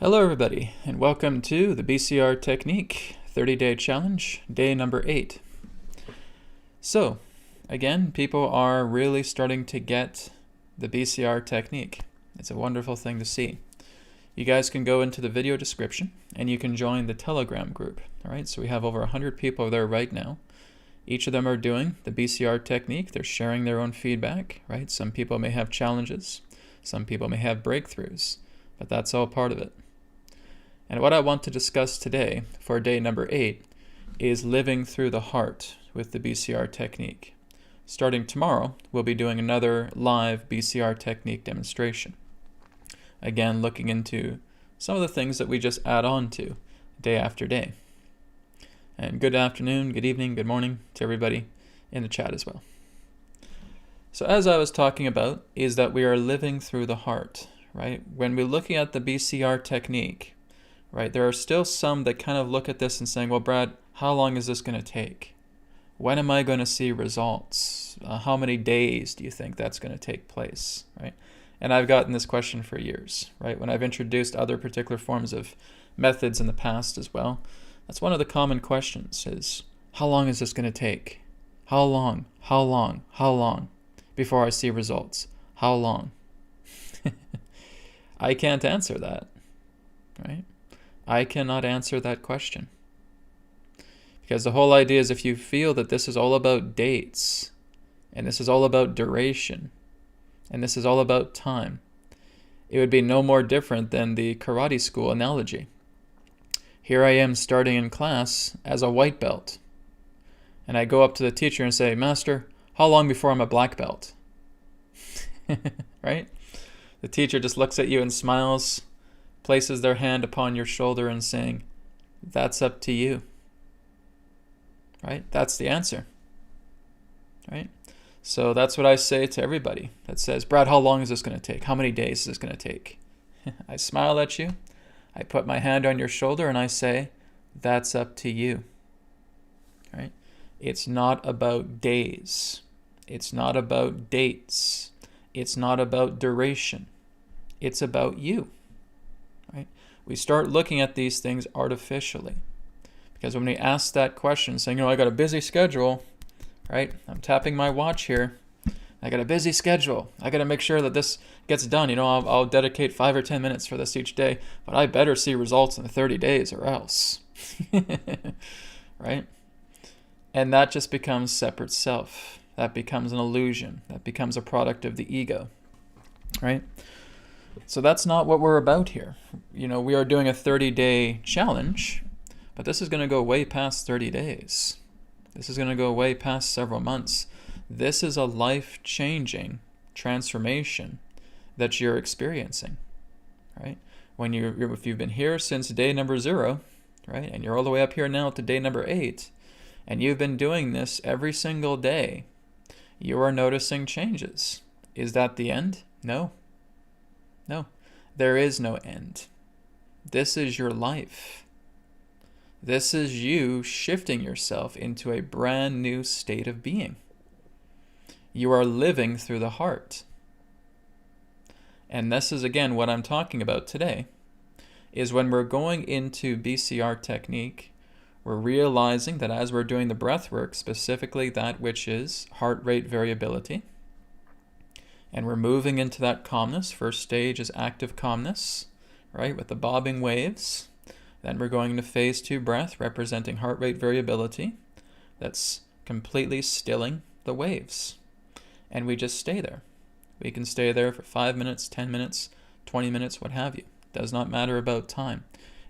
Hello everybody, and welcome to the BCR Technique 30-day challenge, day number 8. So, again, people are really starting to get the BCR technique. It's a wonderful thing to see. You guys can go into the video description and you can join the Telegram group. All right, so we have over 100 people there right now. Each of them are doing the BCR technique. They're sharing their own feedback, right? Some people may have challenges. Some people may have breakthroughs, but that's all part of it. And what I want to discuss today for day number 8 is living through the heart with the BCR technique. Starting tomorrow, we'll be doing another live BCR technique demonstration. Again, looking into some of the things that we just add on to day after day. And good afternoon, good evening, good morning to everybody in the chat as well. So as I was talking about, is that we are living through the heart, right? When we're looking at the BCR technique, right, there are still some that kind of look at this and saying, well, Brad, how long is this going to take? When am I going to see results? How many days do you think that's going to take place, right? And I've gotten this question for years, right? When I've introduced other particular forms of methods in the past as well, that's one of the common questions is, how long is this going to take? How long before I see results? How long? I can't answer that, right? I cannot answer that question. Because the whole idea is if you feel that this is all about dates, and this is all about duration, and this is all about time, it would be no more different than the karate school analogy. Here I am starting in class as a white belt, and I go up to the teacher and say, Master, how long before I'm a black belt? Right? The teacher just looks at you and smiles, places their hand upon your shoulder and saying, that's up to you. Right? That's the answer. Right? So that's what I say to everybody that says, Brad, how long is this going to take? How many days is this going to take? I smile at you. I put my hand on your shoulder and I say, that's up to you. Right? It's not about days. It's not about dates. It's not about duration. It's about you. Right? We start looking at these things artificially. Because when we ask that question, saying, I got a busy schedule, right? I'm tapping my watch here. I got a busy schedule. I got to make sure that this gets done. I'll dedicate 5 or 10 minutes for this each day, but I better see results in 30 days or else. Right? And that just becomes separate self. That becomes an illusion. That becomes a product of the ego. Right? So that's not what we're about here. We are doing a 30-day challenge, but this is going to go way past 30 days. This is going to go way past several months. This is a life-changing transformation that you're experiencing, right? If you've been here since day number 0, right, and you're all the way up here now to day number 8, and you've been doing this every single day, you are noticing changes. Is that the end? No. No, there is no end. This is your life. This is you shifting yourself into a brand new state of being. You are living through the heart. And this is, again, what I'm talking about today, is when we're going into BCR technique, we're realizing that as we're doing the breath work, specifically that which is heart rate variability, and we're moving into that calmness. First stage is active calmness, right, with the bobbing waves. Then we're going into phase 2 breath, representing heart rate variability. That's completely stilling the waves. And we just stay there. We can stay there for 5 minutes, 10 minutes, 20 minutes, what have you. Does not matter about time.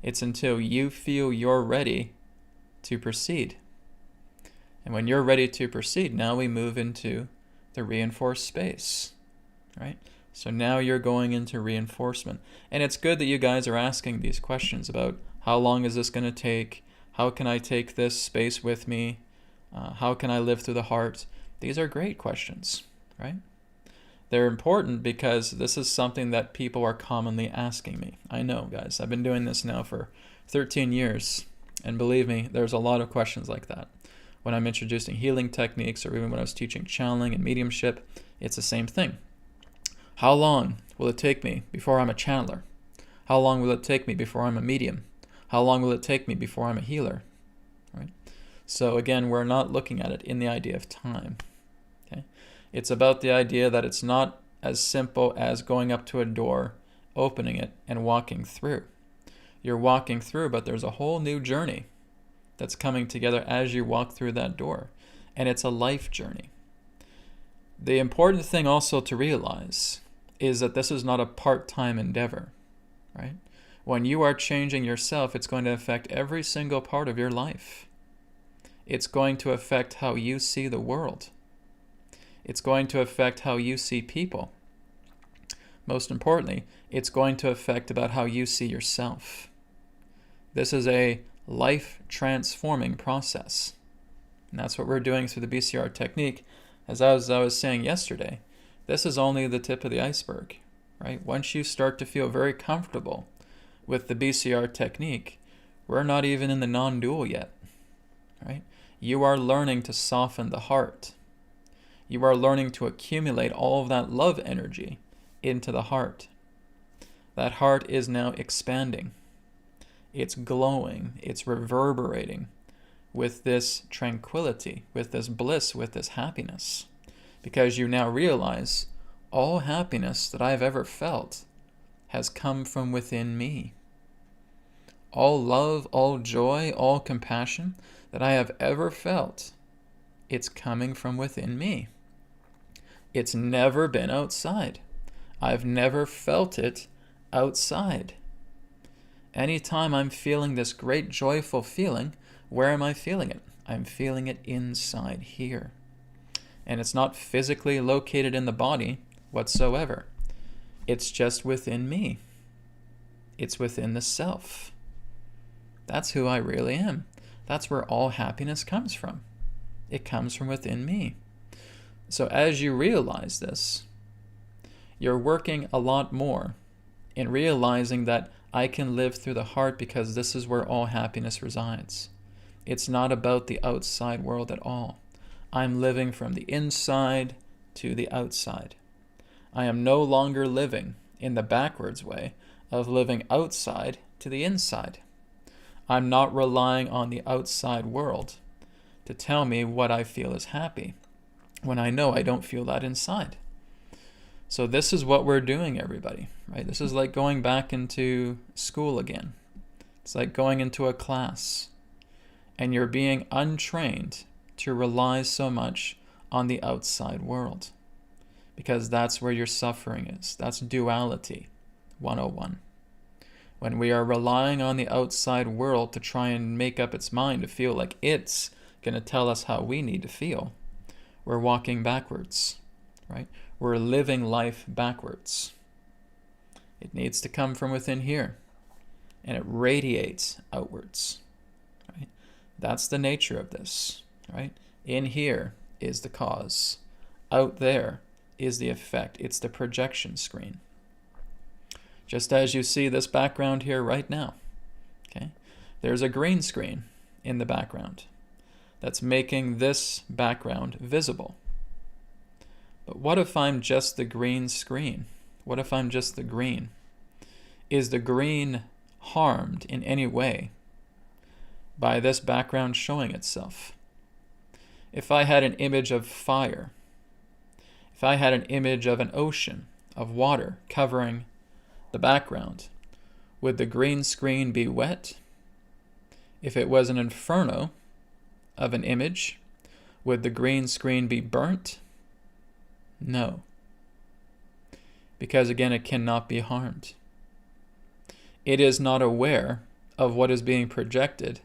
It's until you feel you're ready to proceed. And when you're ready to proceed, now we move into the reinforced space. Right? So now you're going into reinforcement. And it's good that you guys are asking these questions about how long is this going to take? How can I take this space with me? How can I live through the heart? These are great questions, right? They're important because this is something that people are commonly asking me. I know, guys. I've been doing this now for 13 years. And believe me, there's a lot of questions like that. When I'm introducing healing techniques or even when I was teaching channeling and mediumship, it's the same thing. How long will it take me before I'm a channeler? How long will it take me before I'm a medium? How long will it take me before I'm a healer? Right? So again, we're not looking at it in the idea of time. Okay? It's about the idea that it's not as simple as going up to a door, opening it, and walking through. You're walking through, but there's a whole new journey that's coming together as you walk through that door. And it's a life journey. The important thing also to realize is that this is not a part-time endeavor, right? When you are changing yourself, it's going to affect every single part of your life. It's going to affect how you see the world. It's going to affect how you see people. Most importantly, it's going to affect about how you see yourself. This is a life-transforming process. And that's what we're doing through the BCR technique. As I was saying yesterday, this is only the tip of the iceberg, right? Once you start to feel very comfortable with the BCR technique, we're not even in the non-dual yet, right? You are learning to soften the heart. You are learning to accumulate all of that love energy into the heart. That heart is now expanding. It's glowing. It's reverberating with this tranquility, with this bliss, with this happiness. Because you now realize all happiness that I've ever felt has come from within me. All love, all joy, all compassion that I have ever felt, it's coming from within me. It's never been outside. I've never felt it outside. Anytime I'm feeling this great joyful feeling, where am I feeling it? I'm feeling it inside here. And it's not physically located in the body whatsoever. It's just within me. It's within the self. That's who I really am. That's where all happiness comes from. It comes from within me. So as you realize this, you're working a lot more in realizing that I can live through the heart because this is where all happiness resides. It's not about the outside world at all. I'm living from the inside to the outside. I am no longer living in the backwards way of living outside to the inside. I'm not relying on the outside world to tell me what I feel is happy when I know I don't feel that inside. So this is what we're doing, everybody, right? This is like going back into school again. It's like going into a class and you're being untrained to rely so much on the outside world because that's where your suffering is. That's duality 101. When we are relying on the outside world to try and make up its mind to feel like it's going to tell us how we need to feel, we're walking backwards, right? We're living life backwards. It needs to come from within here, and it radiates outwards, right? That's the nature of this, right? In here is the cause. Out there is the effect. It's the projection screen. Just as you see this background here right now, okay? There's a green screen in the background that's making this background visible. But what if I'm just the green screen? What if I'm just the green? Is the green harmed in any way by this background showing itself? If I had an image of fire, if I had an image of an ocean of water covering the background, would the green screen be wet? If it was an inferno of an image, would the green screen be burnt? No. Because again, it cannot be harmed. It is not aware of what is being projected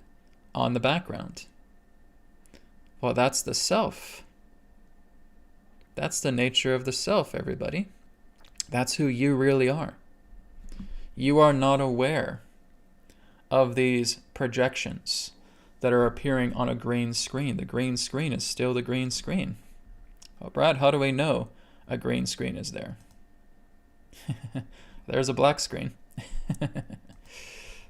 on the background. Well, that's the self. That's the nature of the self, everybody. That's who you really are. You are not aware of these projections that are appearing on a green screen. The green screen is still the green screen. Well, Brad, how do we know a green screen is there? There's a black screen.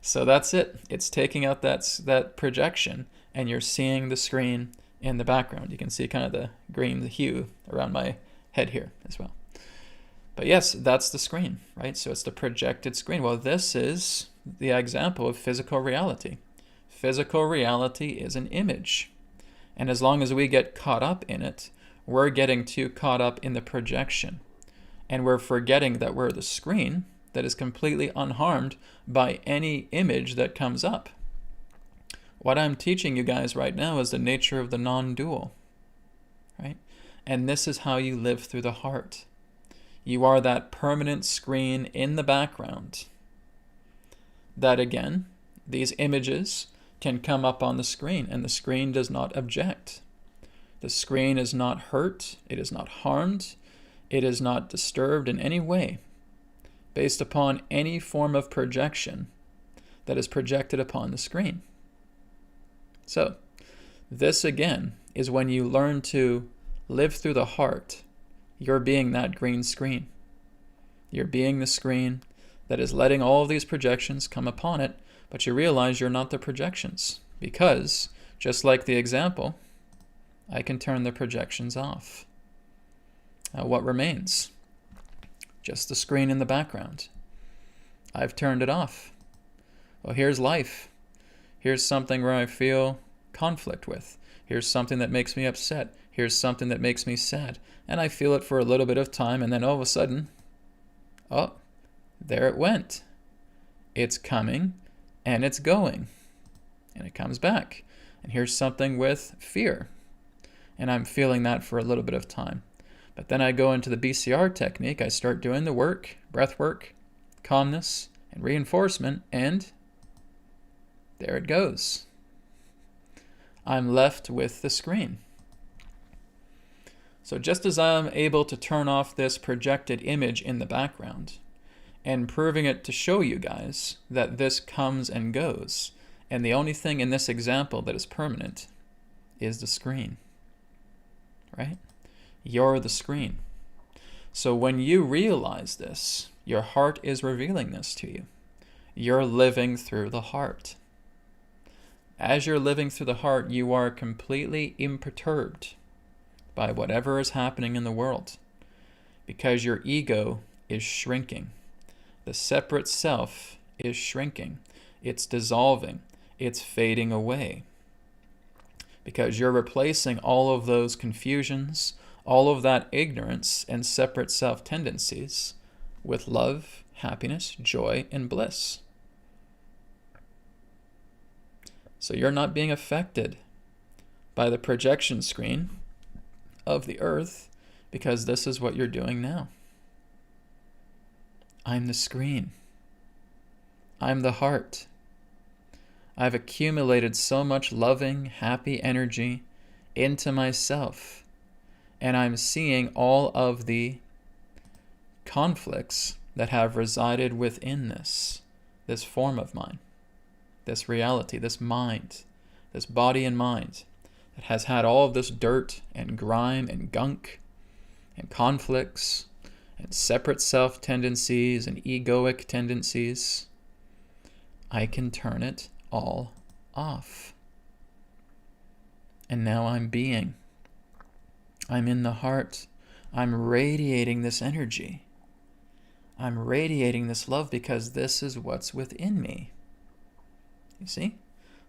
So that's it. It's taking out that projection, and you're seeing the screen in the background. You can see kind of the green hue around my head here as well. But yes, that's the screen, right? So it's the projected screen. Well, this is the example of physical reality. Physical reality is an image. And as long as we get caught up in it, we're getting too caught up in the projection. And we're forgetting that we're the screen that is completely unharmed by any image that comes up. What I'm teaching you guys right now is the nature of the non-dual, right? And this is how you live through the heart. You are that permanent screen in the background that, again, these images can come up on the screen, and the screen does not object. The screen is not hurt, it is not harmed, it is not disturbed in any way based upon any form of projection that is projected upon the screen. So, this again is when you learn to live through the heart. You're being that green screen. You're being the screen that is letting all of these projections come upon it, but you realize you're not the projections because, just like the example, I can turn the projections off. Now, what remains? Just the screen in the background. I've turned it off. Well, here's life. Here's something where I feel conflict with. Here's something that makes me upset. Here's something that makes me sad. And I feel it for a little bit of time, and then all of a sudden, oh, there it went. It's coming, and it's going. And it comes back. And here's something with fear. And I'm feeling that for a little bit of time. But then I go into the BCR technique. I start doing the work, breath work, calmness, and reinforcement, and there it goes. I'm left with the screen. So just as I'm able to turn off this projected image in the background and proving it to show you guys that this comes and goes, and the only thing in this example that is permanent is the screen, right? You're the screen. So when you realize this, your heart is revealing this to you. You're living through the heart. As you're living through the heart, you are completely imperturbed by whatever is happening in the world because your ego is shrinking. The separate self is shrinking. It's dissolving. It's fading away because you're replacing all of those confusions, all of that ignorance and separate self tendencies with love, happiness, joy, and bliss. So you're not being affected by the projection screen of the earth because this is what you're doing now. I'm the screen. I'm the heart. I've accumulated so much loving, happy energy into myself, and I'm seeing all of the conflicts that have resided within this form of mine. This reality, this mind, this body and mind that has had all of this dirt and grime and gunk and conflicts and separate self tendencies and egoic tendencies, I can turn it all off. And now I'm being. I'm in the heart. I'm radiating this energy. I'm radiating this love because this is what's within me. You see?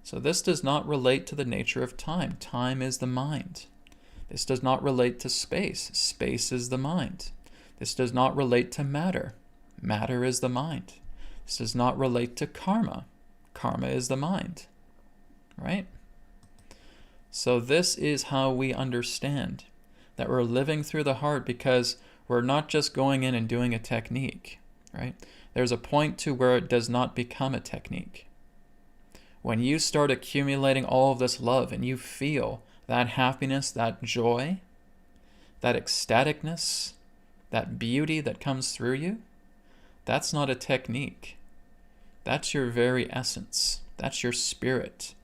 So this does not relate to the nature of time. Time is the mind. This does not relate to space. Space is the mind. This does not relate to matter. Matter is the mind. This does not relate to karma. Karma is the mind. Right? So this is how we understand that we're living through the heart because we're not just going in and doing a technique. Right? There's a point to where it does not become a technique. When you start accumulating all of this love and you feel that happiness, that joy, that ecstaticness, that beauty that comes through you, that's not a technique. That's your very essence. That's your spirit.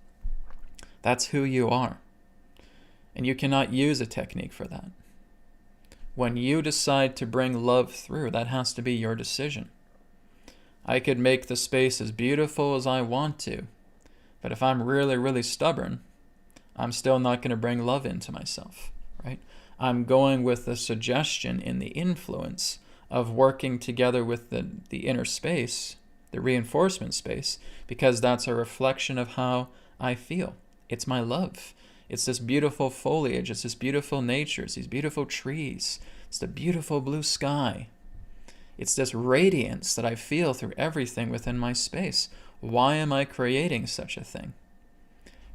That's who you are. And you cannot use a technique for that. When you decide to bring love through, that has to be your decision. I could make the space as beautiful as I want to, but if I'm really, really stubborn, I'm still not going to bring love into myself, right? I'm going with the suggestion in the influence of working together with the inner space, the reinforcement space, because that's a reflection of how I feel. It's my love. It's this beautiful foliage. It's this beautiful nature. It's these beautiful trees. It's the beautiful blue sky. It's this radiance that I feel through everything within my space. Why am I creating such a thing?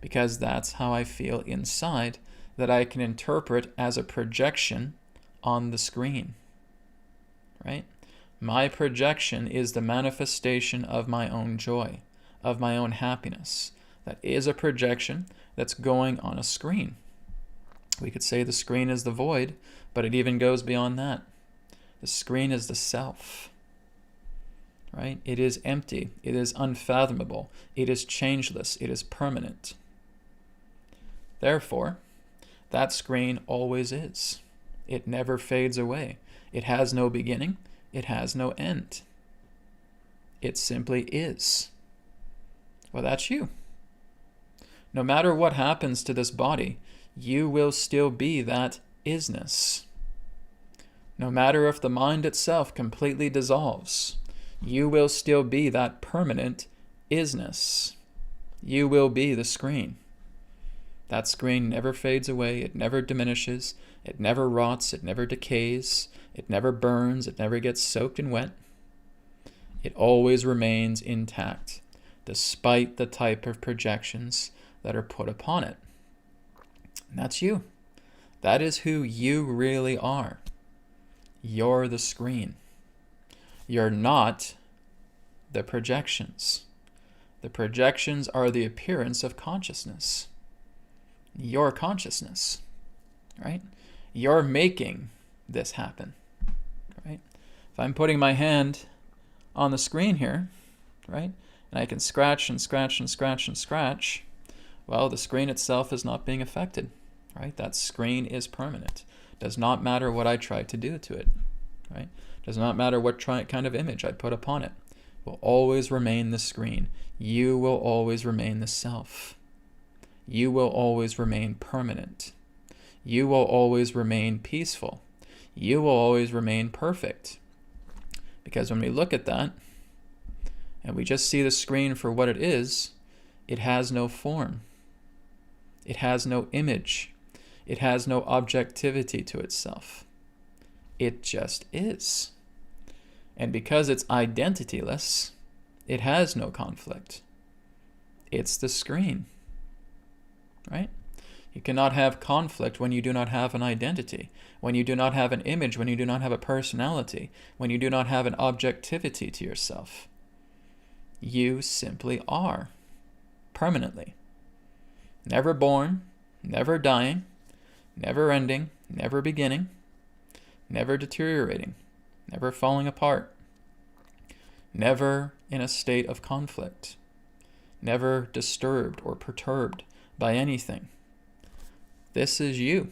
Because that's how I feel inside, that I can interpret as a projection on the screen, right? My projection is the manifestation of my own joy, of my own happiness. That is a projection that's going on a screen. We could say the screen is the void, but it even goes beyond that. The screen is the self, right? It is empty. It is unfathomable. It is changeless. It is permanent. Therefore, that screen always is. It never fades away. It has no beginning. It has no end. It simply is. Well, that's you. No matter what happens to this body, you will still be that isness. No matter if the mind itself completely dissolves, you will still be that permanent isness. You will be the screen. That screen never fades away. It never diminishes. It never rots. It never decays. It never burns. It never gets soaked and wet. It always remains intact, despite the type of projections that are put upon it. And that's you. That is who you really are. You're the screen. You're not the projections. The projections are the appearance of consciousness. Your consciousness, right? You're making this happen, right? If I'm putting my hand on the screen here, right, and I can scratch and scratch and scratch and scratch, well, the screen itself is not being affected, right? That screen is permanent. Does not matter what I try to do to it, right? Does not matter what kind of image I put upon it. It will always remain the screen. You will always remain the self. You will always remain permanent. You will always remain peaceful. You will always remain perfect. Because when we look at that, and we just see the screen for what it is, it has no form. It has no image. It has no objectivity to itself. It just is. And because it's identityless, it has no conflict. It's the screen, right? You cannot have conflict when you do not have an identity, when you do not have an image, when you do not have a personality, when you do not have an objectivity to yourself. You simply are, permanently. Never born, never dying, never ending, never beginning, never deteriorating, never falling apart, never in a state of conflict, never disturbed or perturbed by anything. This is you.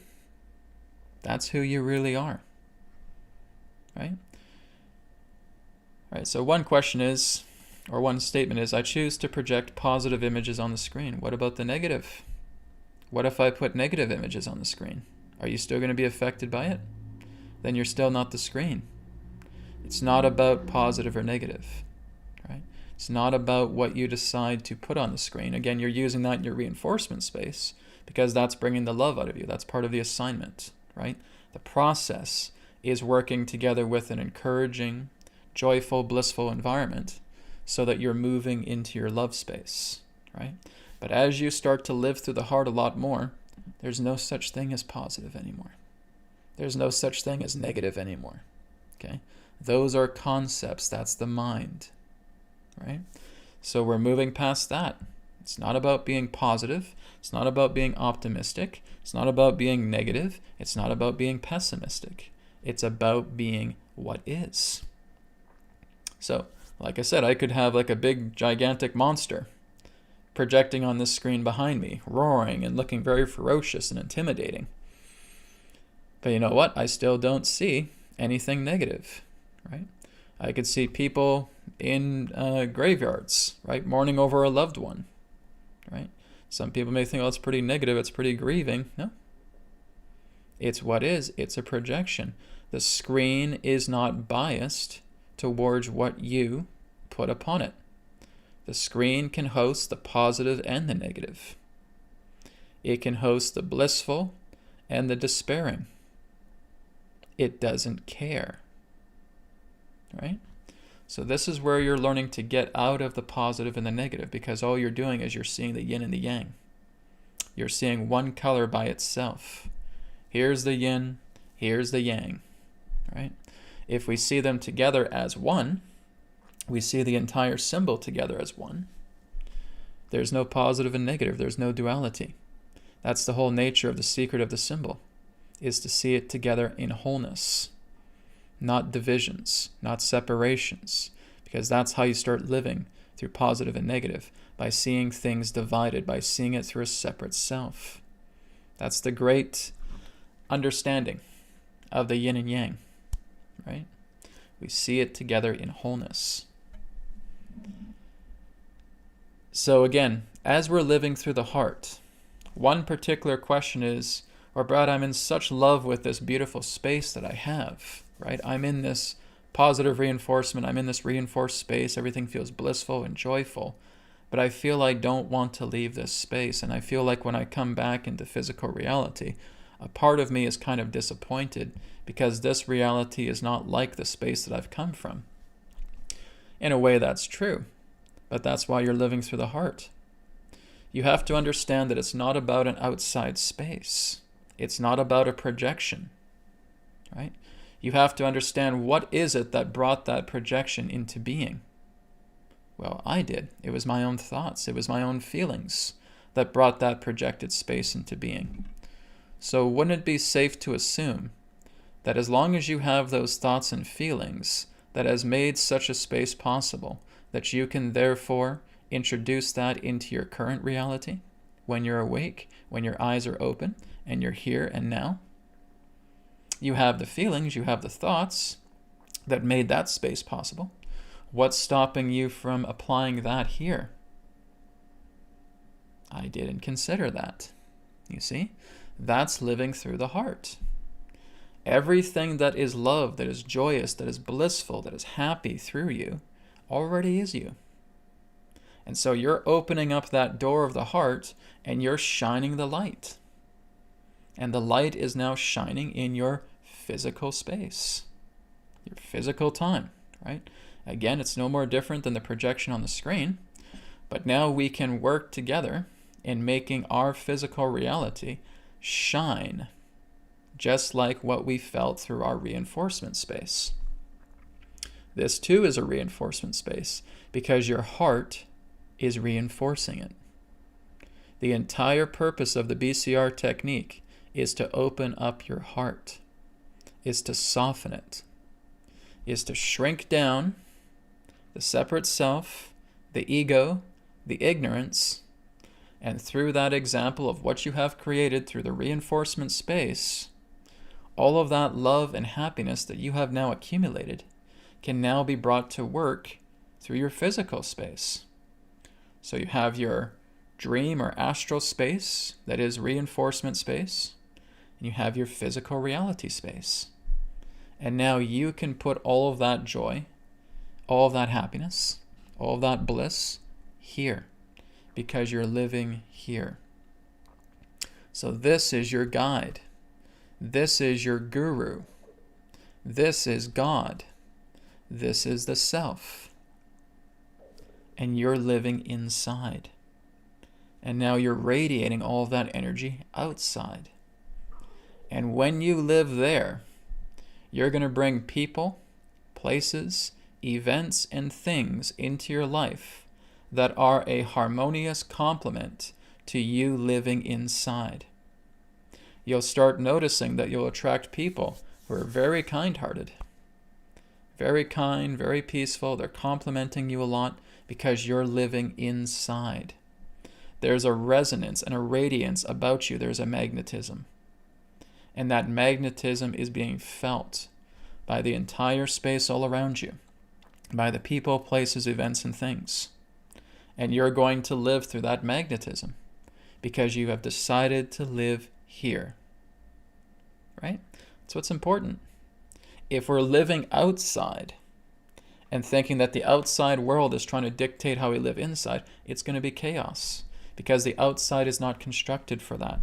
That's who you really are, right? All right, so one question is, or one statement is, I choose to project positive images on the screen. What about the negative? What if I put negative images on the screen? Are you still going to be affected by it? Then you're still not the screen. It's not about positive or negative, right? It's not about what you decide to put on the screen. Again, you're using that in your reinforcement space because that's bringing the love out of you. That's part of the assignment, right? The process is working together with an encouraging, joyful, blissful environment so that you're moving into your love space, right? But as you start to live through the heart a lot more, there's no such thing as positive anymore. There's no such thing as negative anymore, okay? Those are concepts. That's the mind, right? So we're moving past that. It's not about being positive. It's not about being optimistic. It's not about being negative. It's not about being pessimistic. It's about being what is. So, like I said, I could have like a big, gigantic monster projecting on this screen behind me, roaring and looking very ferocious and intimidating. But you know what? I still don't see anything negative, right? I could see people in graveyards, right, mourning over a loved one, right? Some people may think, oh, it's pretty negative, it's pretty grieving. No. It's what is. It's a projection. The screen is not biased towards what you put upon it. The screen can host the positive and the negative. It can host the blissful and the despairing. It doesn't care, right? So this is where you're learning to get out of the positive and the negative, because all you're doing is you're seeing the yin and the yang. You're seeing one color by itself. Here's the yin, here's the yang, right? If we see them together as one, we see the entire symbol together as one. There's no positive and negative. There's no duality. That's the whole nature of the secret of the symbol, is to see it together in wholeness, not divisions, not separations, because that's how you start living through positive and negative, by seeing things divided, by seeing it through a separate self. That's the great understanding of the yin and yang, right? We see it together in wholeness. So again, as we're living through the heart, one particular question is, or Brad, I'm in such love with this beautiful space that I have, right? I'm in this positive reinforcement. I'm in this reinforced space. Everything feels blissful and joyful, but I feel I don't want to leave this space. And I feel like when I come back into physical reality, a part of me is kind of disappointed because this reality is not like the space that I've come from. In a way, that's true. But that's why you're living through the heart. You have to understand that it's not about an outside space. It's not about a projection, right? You have to understand, what is it that brought that projection into being? Well, I did. It was my own thoughts. It was my own feelings that brought that projected space into being. So wouldn't it be safe to assume that as long as you have those thoughts and feelings that has made such a space possible, that you can therefore introduce that into your current reality when you're awake, when your eyes are open, and you're here and now? You have the feelings, you have the thoughts that made that space possible. What's stopping you from applying that here? I didn't consider that. You see? That's living through the heart. Everything that is love, that is joyous, that is blissful, that is happy through you, already is you. And so you're opening up that door of the heart and you're shining the light. And the light is now shining in your physical space, your physical time, right? Again, it's no more different than the projection on the screen, but now we can work together in making our physical reality shine, just like what we felt through our reinforcement space. This too is a reinforcement space because your heart is reinforcing it. The entire purpose of the BCR technique is to open up your heart, is to soften it, is to shrink down the separate self, the ego, the ignorance, and through that example of what you have created through the reinforcement space, all of that love and happiness that you have now accumulated can now be brought to work through your physical space. So you have your dream or astral space, that is reinforcement space, and you have your physical reality space. And now you can put all of that joy, all of that happiness, all of that bliss here, because you're living here. So this is your guide. This is your guru. This is God. This is the self. And you're living inside. And now you're radiating all of that energy outside. And when you live there, you're going to bring people, places, events, and things into your life that are a harmonious complement to you living inside. You'll start noticing that you'll attract people who are very kind-hearted, very kind, very peaceful. They're complimenting you a lot because you're living inside. There's a resonance and a radiance about you. There's a magnetism. And that magnetism is being felt by the entire space all around you, by the people, places, events, and things. And you're going to live through that magnetism because you have decided to live here. Right? That's what's important. If we're living outside and thinking that the outside world is trying to dictate how we live inside, it's going to be chaos, because the outside is not constructed for that.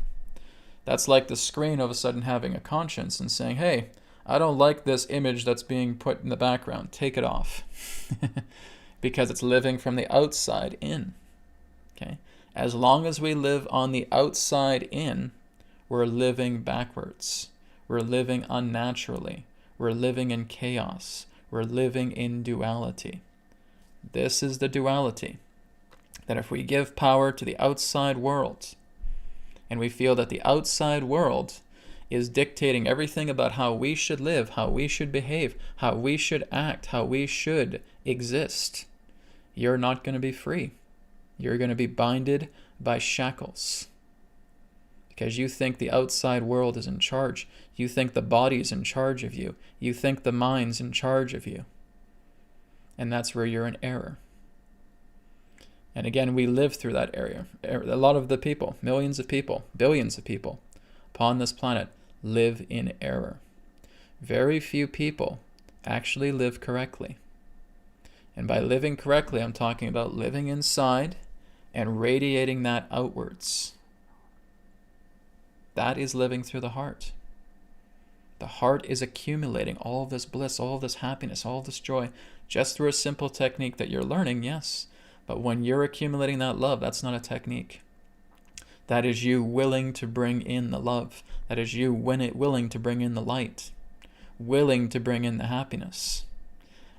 That's like the screen all of a sudden having a conscience and saying, hey, I don't like this image that's being put in the background. Take it off. Because it's living from the outside in. Okay? As long as we live on the outside in, we're living backwards. We're living unnaturally. We're living in chaos. We're living in duality. This is the duality. That if we give power to the outside world, and we feel that the outside world is dictating everything about how we should live, how we should behave, how we should act, how we should exist, you're not going to be free. You're going to be binded by shackles. Because you think the outside world is in charge. You think the body's in charge of you. You think the mind's in charge of you. And that's where you're in error. And again, we live through that area. A lot of the people, millions of people, billions of people upon this planet live in error. Very few people actually live correctly. And by living correctly, I'm talking about living inside and radiating that outwards. That is living through the heart. The heart is accumulating all of this bliss, all of this happiness, all of this joy, just through a simple technique that you're learning, yes. But when you're accumulating that love, that's not a technique. That is you willing to bring in the love. That is you willing to bring in the light, willing to bring in the happiness.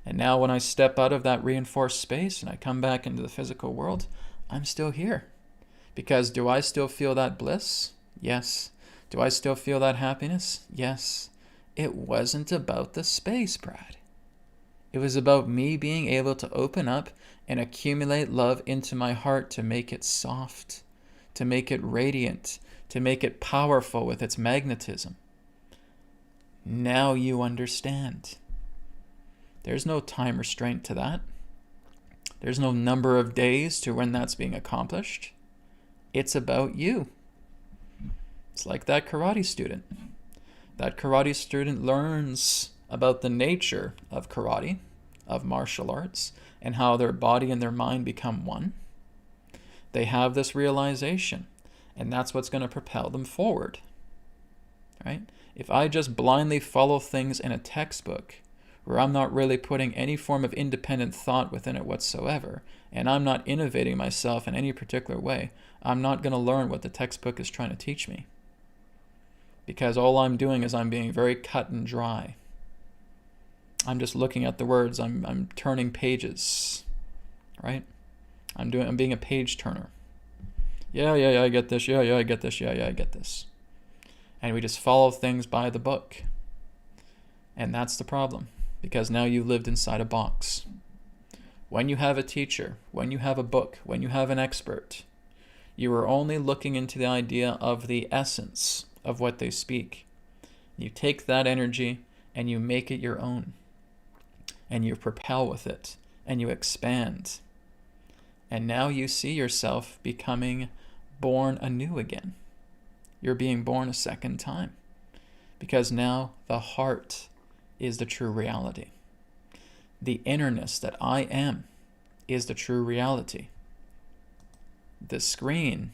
And now when I step out of that reinforced space and I come back into the physical world, I'm still here. Because do I still feel that bliss? Yes. Do I still feel that happiness? Yes. It wasn't about the space, Brad. It was about me being able to open up and accumulate love into my heart to make it soft, to make it radiant, to make it powerful with its magnetism. Now you understand. There's no time restraint to that. There's no number of days to when that's being accomplished. It's about you. It's like that karate student. That karate student learns about the nature of karate, of martial arts, and how their body and their mind become one. They have this realization, and that's what's going to propel them forward. Right? If I just blindly follow things in a textbook, where I'm not really putting any form of independent thought within it whatsoever, and I'm not innovating myself in any particular way, I'm not going to learn what the textbook is trying to teach me. Because all I'm doing is I'm being very cut and dry. I'm just looking at the words. I'm turning pages, right? I'm being a page turner. Yeah, I get this. Yeah, I get this. Yeah, I get this. And we just follow things by the book. And that's the problem, because now you've lived inside a box. When you have a teacher, when you have a book, when you have an expert, you are only looking into the idea of the essence of what they speak. You take that energy and you make it your own. And you propel with it, and you expand. And now you see yourself becoming born anew again. You're being born a second time. Because now the heart is the true reality. The innerness that I am is the true reality. The screen,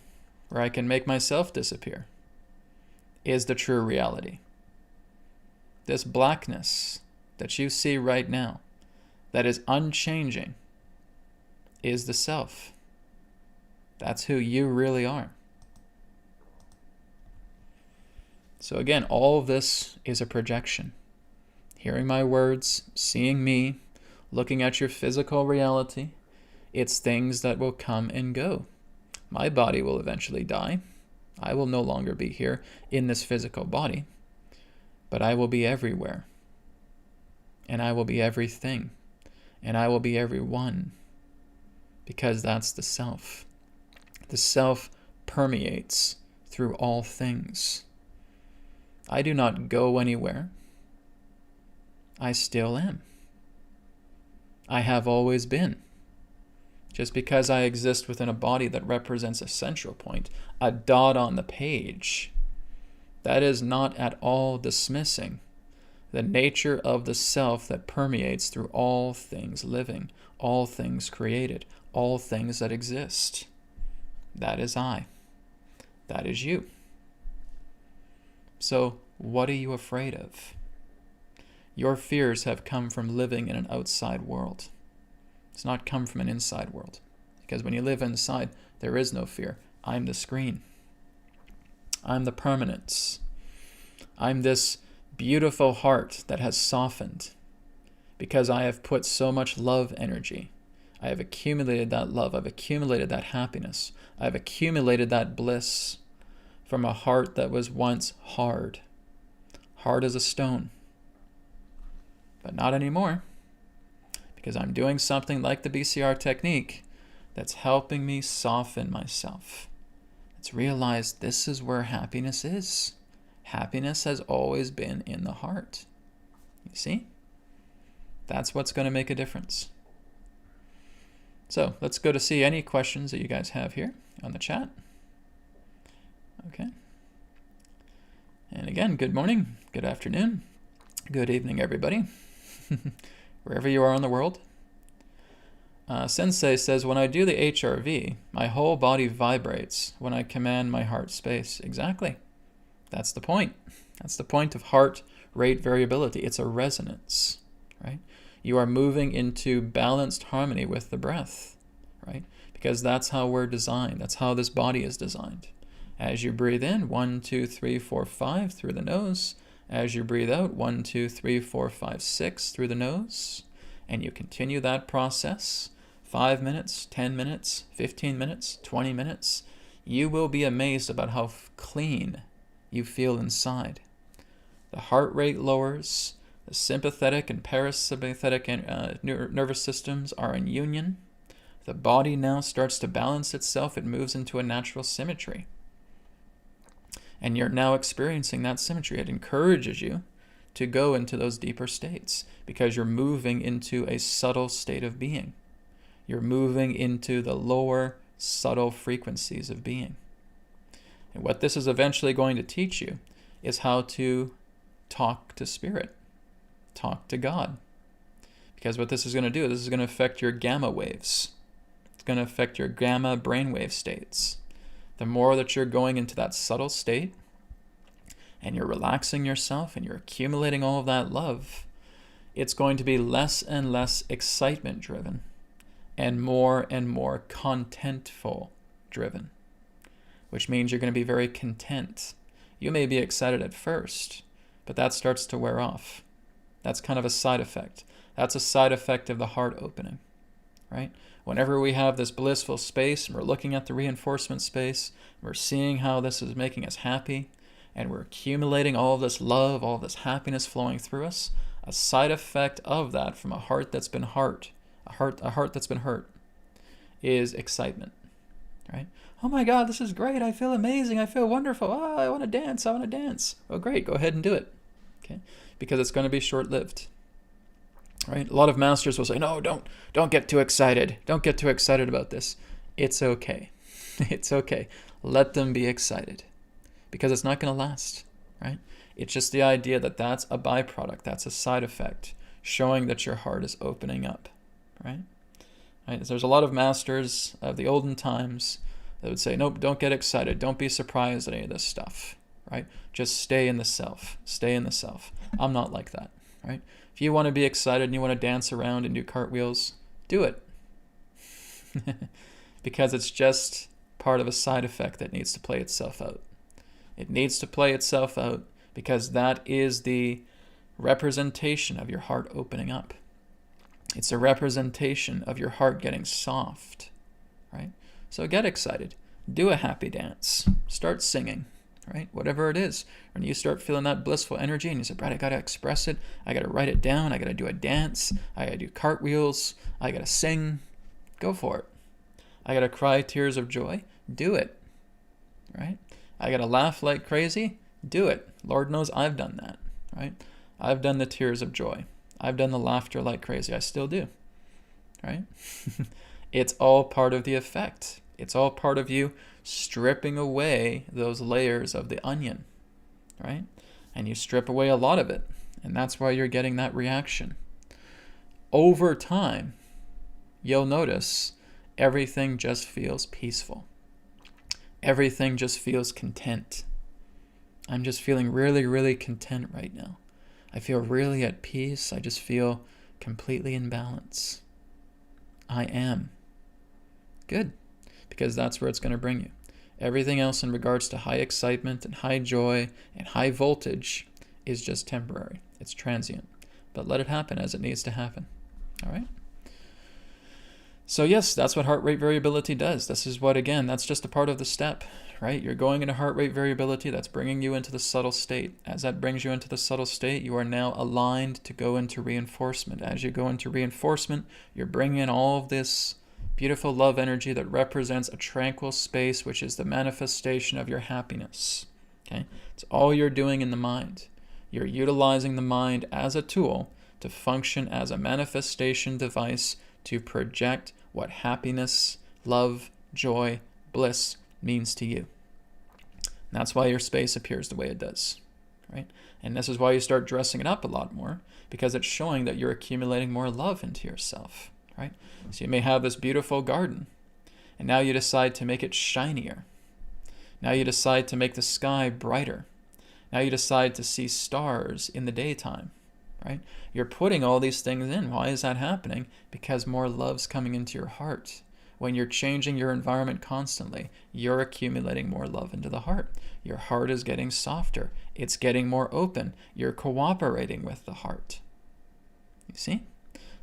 where I can make myself disappear, is the true reality. This blackness that you see right now, that is unchanging, is the self. That's who you really are. So again, all of this is a projection. Hearing my words, seeing me, looking at your physical reality, it's things that will come and go. My body will eventually die. I will no longer be here in this physical body, but I will be everywhere. And I will be everything. And I will be everyone. Because that's the self. The self permeates through all things. I do not go anywhere. I still am. I have always been. Just because I exist within a body that represents a central point, a dot on the page, that is not at all dismissing the nature of the self that permeates through all things living, all things created, all things that exist. That is I. That is you. So, what are you afraid of? Your fears have come from living in an outside world. It's not come from an inside world. Because when you live inside, there is no fear. I'm the screen. I'm the permanence. I'm this beautiful heart that has softened because I have put so much love energy. I have accumulated that love. I've accumulated that happiness. I've accumulated that bliss from a heart that was once hard as a stone. But not anymore, because I'm doing something like the BCR technique that's helping me soften myself. It's realized this is where happiness is. Happiness has always been in the heart. You see? That's what's going to make a difference. So let's go to see any questions that you guys have here on the chat. Okay. And again, good morning, good afternoon, good evening, everybody. Wherever you are in the world. Sensei says, when I do the HRV, my whole body vibrates when I command my heart space. Exactly. That's the point. That's the point of heart rate variability. It's a resonance, right? You are moving into balanced harmony with the breath, right? Because that's how we're designed. That's how this body is designed. As you breathe in, 1, 2, 3, 4, 5 through the nose. As you breathe out, 1, 2, 3, 4, 5, 6 through the nose. And you continue that process, 5 minutes, 10 minutes, 15 minutes, 20 minutes. You will be amazed about how clean you feel inside. The heart rate lowers. The sympathetic and parasympathetic nervous systems are in union. The body now starts to balance itself. It moves into a natural symmetry. And you're now experiencing that symmetry. It encourages you to go into those deeper states because you're moving into a subtle state of being. You're moving into the lower, subtle frequencies of being. And what this is eventually going to teach you is how to talk to spirit, talk to God. Because what this is going to do, this is going to affect your gamma waves. It's going to affect your gamma brainwave states. The more that you're going into that subtle state and you're relaxing yourself and you're accumulating all of that love, it's going to be less and less excitement driven and more contentful driven, which means you're going to be very content. You may be excited at first, but that starts to wear off. That's kind of a side effect. That's a side effect of the heart opening, right? Whenever we have this blissful space and we're looking at the reinforcement space, we're seeing how this is making us happy, and we're accumulating all of this love, all of this happiness flowing through us, a side effect of that from a heart that's been hurt, a heart that's been hurt, is excitement, right? Oh my God, this is great. I feel amazing. I feel wonderful. Oh, I want to dance. I want to dance. Oh, great. Go ahead and do it, okay? Because it's going to be short-lived. Right? A lot of masters will say, no, don't get too excited. Don't get too excited about this. It's okay. It's okay. Let them be excited because it's not going to last, right? It's just the idea that that's a byproduct. That's a side effect showing that your heart is opening up, right? Right? There's a lot of masters of the olden times that would say, nope, don't get excited. Don't be surprised at any of this stuff, right? Just stay in the self. Stay in the self. I'm not like that, right? If you want to be excited and you want to dance around and do cartwheels, do it. Because it's just part of a side effect that needs to play itself out. It needs to play itself out because that is the representation of your heart opening up. It's a representation of your heart getting soft, right? So get excited. Do a happy dance. Start singing. Right? Whatever it is. When you start feeling that blissful energy and you say, Brad, I got to express it. I got to write it down. I got to do a dance. I got to do cartwheels. I got to sing. Go for it. I got to cry tears of joy. Do it. Right? I got to laugh like crazy. Do it. Lord knows I've done that. Right? I've done the tears of joy. I've done the laughter like crazy. I still do. Right? It's all part of the effect. It's all part of you stripping away those layers of the onion, right? And you strip away a lot of it, And that's why you're getting that reaction. Over time, you'll notice everything just feels peaceful. Everything just feels content. I'm just feeling really, really content right now. I feel really at peace. I just feel completely in balance. I am. Good. Because that's where it's going to bring you. Everything else in regards to high excitement and high joy and high voltage is just temporary. It's transient. But let it happen as it needs to happen. All right? So yes, that's what heart rate variability does. This is what, again, that's just a part of the step, right? You're going into heart rate variability. That's bringing you into the subtle state. As that brings you into the subtle state, you are now aligned to go into reinforcement. As you go into reinforcement, you're bringing in all of this beautiful love energy that represents a tranquil space, which is the manifestation of your happiness. Okay? It's all you're doing in the mind. You're utilizing the mind as a tool to function as a manifestation device to project what happiness, love, joy, bliss means to you. And that's why your space appears the way it does, right? And this is why you start dressing it up a lot more, because it's showing that you're accumulating more love into yourself, right? So you may have this beautiful garden, and now you decide to make it shinier. Now you decide to make the sky brighter. Now you decide to see stars in the daytime, right? You're putting all these things in. Why is that happening? Because more love's coming into your heart. When you're changing your environment constantly, you're accumulating more love into the heart. Your heart is getting softer. It's getting more open. You're cooperating with the heart. You see?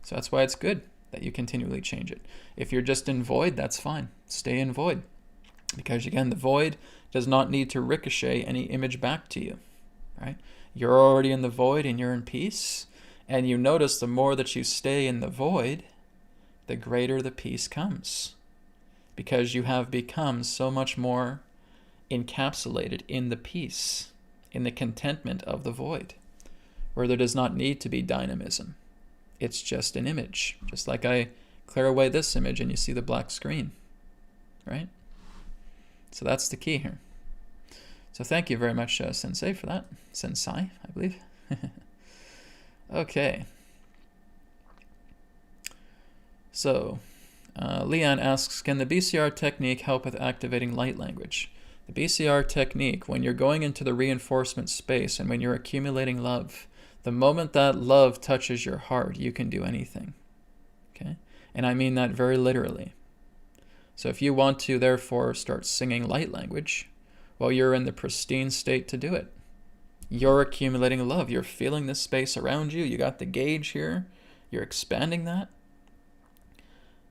So that's why it's good that you continually change it. If you're just in void, that's fine. Stay in void. Because again, the void does not need to ricochet any image back to you, right? You're already in the void and you're in peace. And you notice the more that you stay in the void, the greater the peace comes. Because you have become so much more encapsulated in the peace, in the contentment of the void, where there does not need to be dynamism. It's just an image. Just like I clear away this image and you see the black screen, right? So that's the key here. So thank you very much, Sensei, for that. Sensei, I believe. Okay. So, Leanne asks, can the BCR technique help with activating light language? The BCR technique, when you're going into the reinforcement space and when you're accumulating love, the moment that love touches your heart, you can do anything. Okay? And I mean that very literally. So if you want to, therefore, start singing light language, well, you're in the pristine state to do it. You're accumulating love. You're feeling this space around you. You got the gauge here. You're expanding that.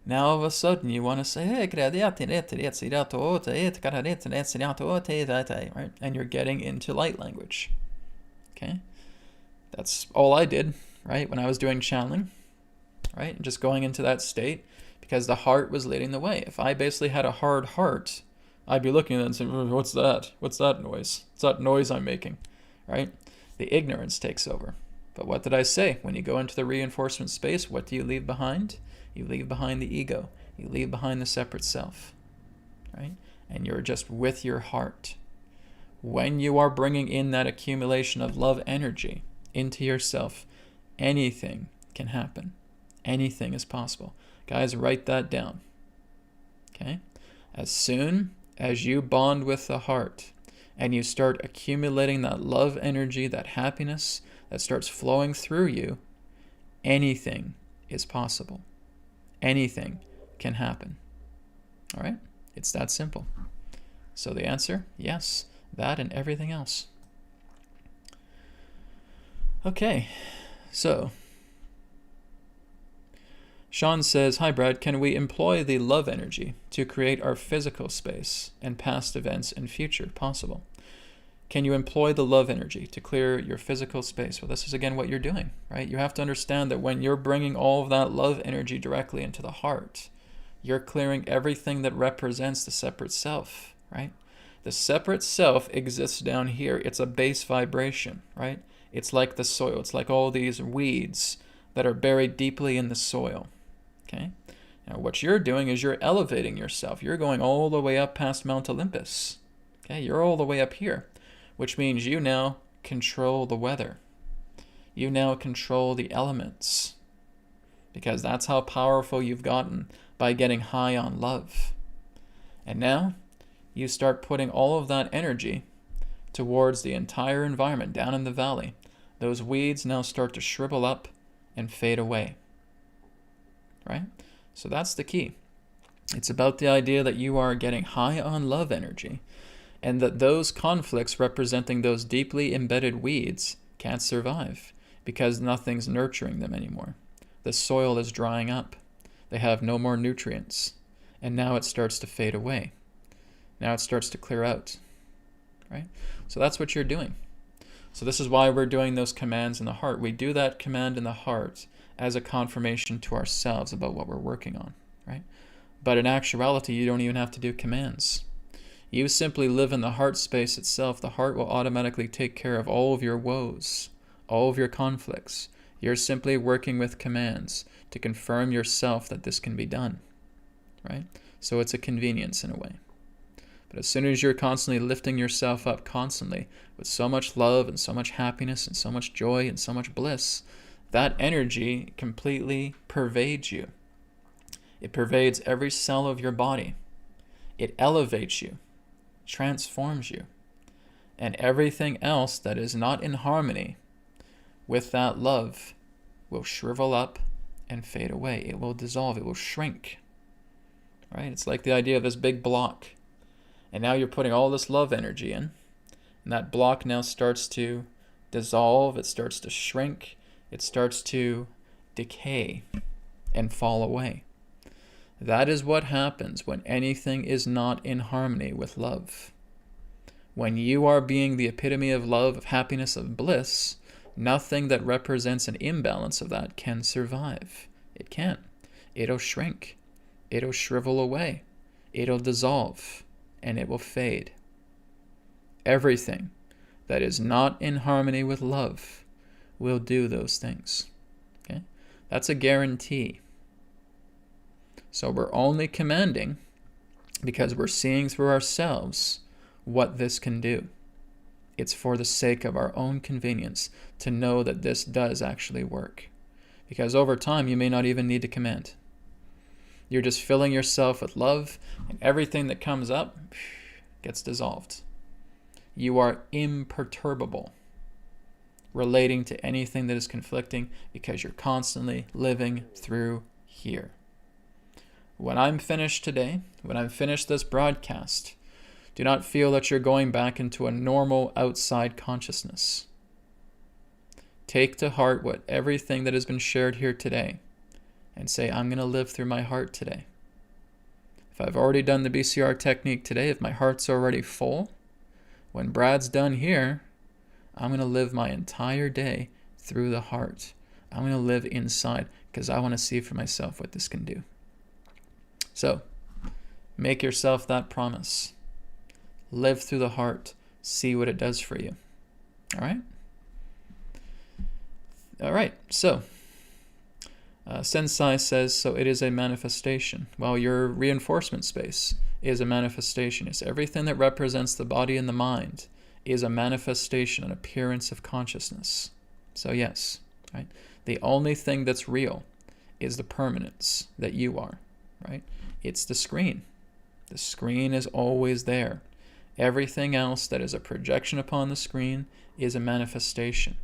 Now all of a sudden you want to say, right? And you're getting into light language. Okay? That's all I did, right? When I was doing channeling, right? And just going into that state because the heart was leading the way. If I basically had a hard heart, I'd be looking at it and saying, what's that? What's that noise? What's that noise I'm making? Right? The ignorance takes over. But what did I say? When you go into the reinforcement space, what do you leave behind? You leave behind the ego. You leave behind the separate self. Right? And you're just with your heart. When you are bringing in that accumulation of love energy into yourself, anything can happen. Anything is possible. Guys, write that down. Okay? As soon as you bond with the heart and you start accumulating that love energy, that happiness that starts flowing through you, anything is possible. Anything can happen. All right? It's that simple. So the answer, yes, that and everything else. Okay, so Sean says, hi Brad, can we employ the love energy to create our physical space and past events and future possible? Can you employ the love energy to clear your physical space? Well, this is again what you're doing, right? You have to understand that when you're bringing all of that love energy directly into the heart, you're clearing everything that represents the separate self, right? The separate self exists down here. It's a base vibration, right? It's like the soil. It's like all these weeds that are buried deeply in the soil, okay? Now, what you're doing is you're elevating yourself. You're going all the way up past Mount Olympus, okay? You're all the way up here, which means you now control the weather. You now control the elements, because that's how powerful you've gotten by getting high on love. And now you start putting all of that energy towards the entire environment down in the valley. Those weeds now start to shrivel up and fade away. Right? So that's the key. It's about the idea that you are getting high on love energy, and that those conflicts representing those deeply embedded weeds can't survive because nothing's nurturing them anymore. The soil is drying up. They have no more nutrients. And now it starts to fade away. Now it starts to clear out. Right? So that's what you're doing. So this is why we're doing those commands in the heart. We do that command in the heart as a confirmation to ourselves about what we're working on. Right? But in actuality, you don't even have to do commands. You simply live in the heart space itself. The heart will automatically take care of all of your woes, all of your conflicts. You're simply working with commands to confirm yourself that this can be done, right? So it's a convenience in a way. But as soon as you're constantly lifting yourself up constantly with so much love and so much happiness and so much joy and so much bliss, that energy completely pervades you. It pervades every cell of your body. It elevates you, transforms you. And everything else that is not in harmony with that love will shrivel up and fade away. It will dissolve. It will shrink. Right? It's like the idea of this big block. And now you're putting all this love energy in. And that block now starts to dissolve. It starts to shrink. It starts to decay and fall away. That is what happens when anything is not in harmony with love. When you are being the epitome of love, of happiness, of bliss, nothing that represents an imbalance of that can survive. It can't. It'll shrink. It'll shrivel away. It'll dissolve. And it will fade. Everything that is not in harmony with love will do those things. Okay? That's a guarantee. So we're only commanding because we're seeing through ourselves what this can do. It's for the sake of our own convenience to know that this does actually work. Because over time, you may not even need to command. You're just filling yourself with love, and everything that comes up gets dissolved. You are imperturbable relating to anything that is conflicting because you're constantly living through here. When I'm finished today, when I'm finished this broadcast, do not feel that you're going back into a normal outside consciousness. Take to heart what everything that has been shared here today and say, I'm going to live through my heart today. If I've already done the BCR technique today, if my heart's already full, when Brad's done here, I'm going to live my entire day through the heart. I'm going to live inside because I want to see for myself what this can do. So, make yourself that promise. Live through the heart. See what it does for you. All right? All right. So, Sensei says, so it is a manifestation. Well, your reinforcement space is a manifestation. It's everything that represents the body and the mind is a manifestation, an appearance of consciousness. So yes, right? The only thing that's real is the permanence that you are, right? It's the screen. The screen is always there. Everything else that is a projection upon the screen is a manifestation,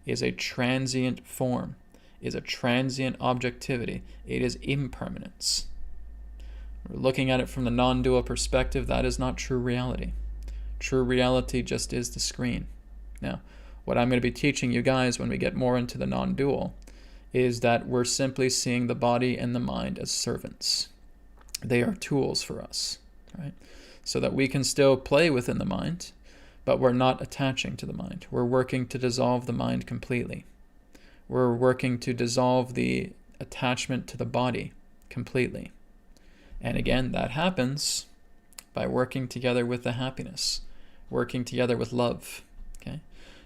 is a transient form, is a transient objectivity. It is impermanence. We're looking at it from the non-dual perspective. That is not true reality. True reality just is the screen. Now, what I'm going to be teaching you guys when we get more into the non-dual is that we're simply seeing the body and the mind as servants. They are tools for us, right? So that we can still play within the mind, but we're not attaching to the mind. We're working to dissolve the mind completely. We're working to dissolve the attachment to the body completely. And again, that happens by working together with the happiness, working together with love. Okay?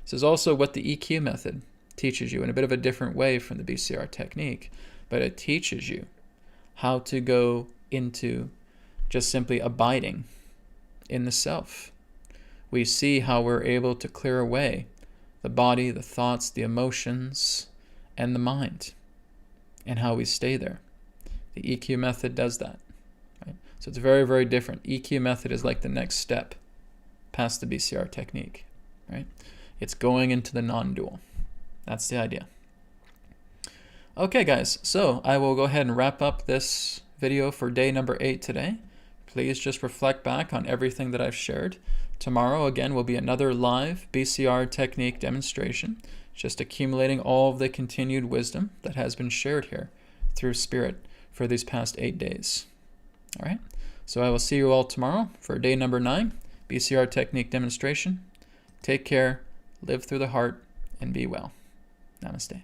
This is also what the EQ method teaches you in a bit of a different way from the BCR technique, but it teaches you how to go into just simply abiding in the self. We see how we're able to clear away the body, the thoughts, the emotions, and the mind, and how we stay there. The EQ method does that. Right? So it's very, very different. EQ method is like the next step past the BCR technique. Right? It's going into the non-dual. That's the idea. Okay, guys, so I will go ahead and wrap up this video for day number 8 today. Please just reflect back on everything that I've shared. Tomorrow, again, will be another live BCR technique demonstration, just accumulating all of the continued wisdom that has been shared here through Spirit for these past 8 days. All right, so I will see you all tomorrow for day number 9, BCR technique demonstration. Take care, live through the heart, and be well. Namaste.